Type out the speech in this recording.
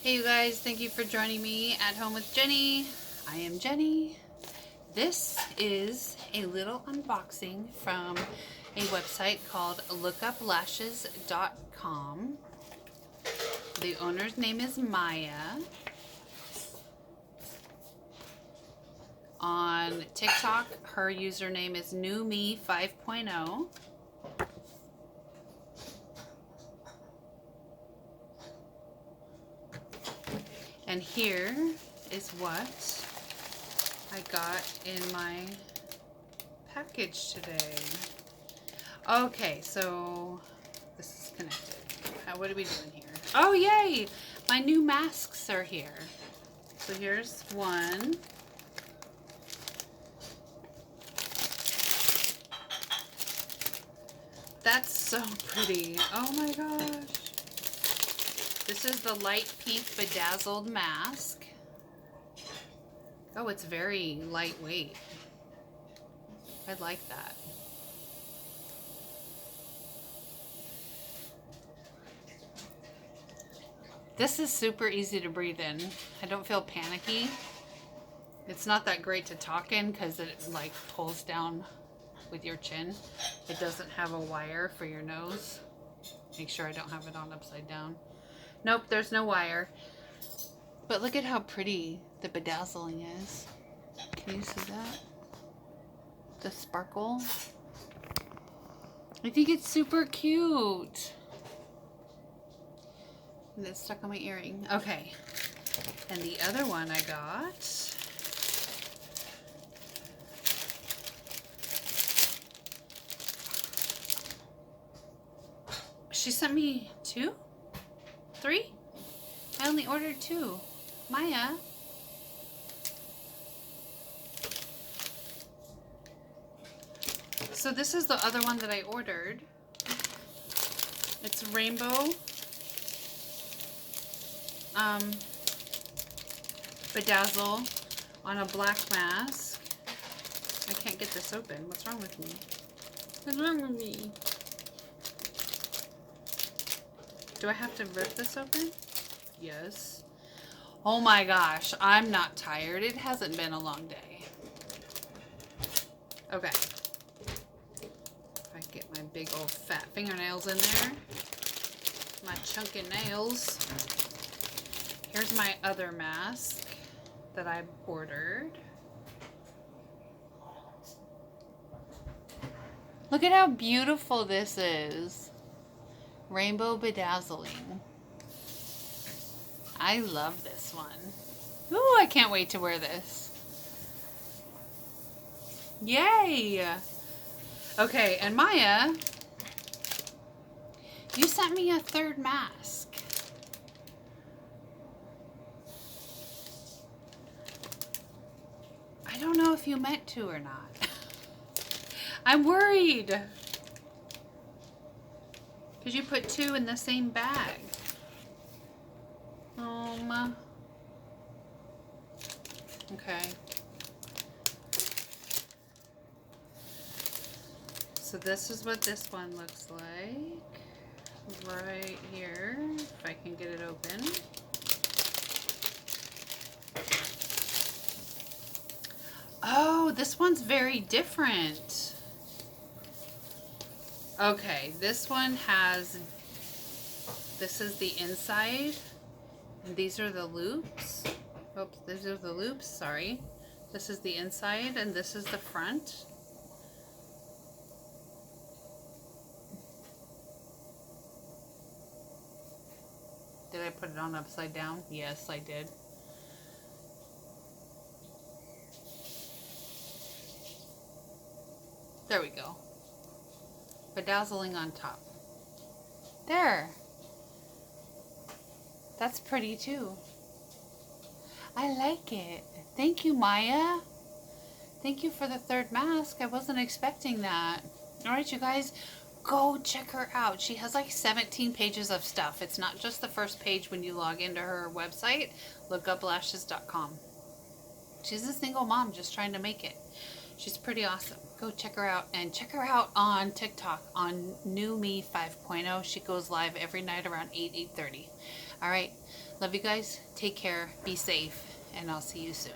Hey you guys, thank you for joining me at home with Jenny. I am Jenny. This is a little unboxing from a website called Lookuplashes.com. The owner's name is Maya. On TikTok, her username is newme 5.0. And here is what I got in my package today. Okay, so this is connected. What are we doing here? Oh, yay! My new masks are here. So here's one. That's so pretty. Oh my gosh. This is the light pink bedazzled mask. Oh, it's very lightweight. I like that. This is super easy to breathe in. I don't feel panicky. It's not that great to talk in because it like pulls down with your chin. It doesn't have a wire for your nose. Make sure I don't have it on upside down. Nope, there's no wire. But look at how pretty the bedazzling is. Can you see that? The sparkle. I think it's super cute. And it's stuck on my earring. Okay. And the other one I got. She sent me 2? 3? I only ordered 2. Maya. So this is the other one that I ordered. It's rainbow bedazzle on a black mask. I can't get this open. What's wrong with me? What's wrong with me? Do I have to rip this open? Yes. Oh my gosh, I'm not tired. It hasn't been a long day. Okay. If I get my big old fat fingernails in there. My chunky nails. Here's my other mask that I ordered. Look at how beautiful this is. Rainbow bedazzling. I love this one. Ooh, I can't wait to wear this. Yay! Okay, and Maya, you sent me a third mask. I don't know if you meant to or not. I'm worried. Because you put 2 in the same bag. Okay. So this is what this one looks like. Right here. If I can get it open. Oh, this one's very different. Okay, this one has, this is the inside, and these are the loops. Oops, these are the loops, sorry. This is the inside, and this is the front. Did I put it on upside down? Yes, I did. There we go. Bedazzling on top. There. That's pretty too. I like it. Thank you, Maya. Thank you for the third mask. I wasn't expecting that. Alright, you guys, go check her out. She has like 17 pages of stuff. It's not just the first page when you log into her website, lookuplashes.com. She's a single mom just trying to make it. She's pretty awesome. Go check her out, and check her out on TikTok on newme 5.0. She goes live every night around 8:30. All right, Love you guys. Take care. Be safe. And I'll see you soon.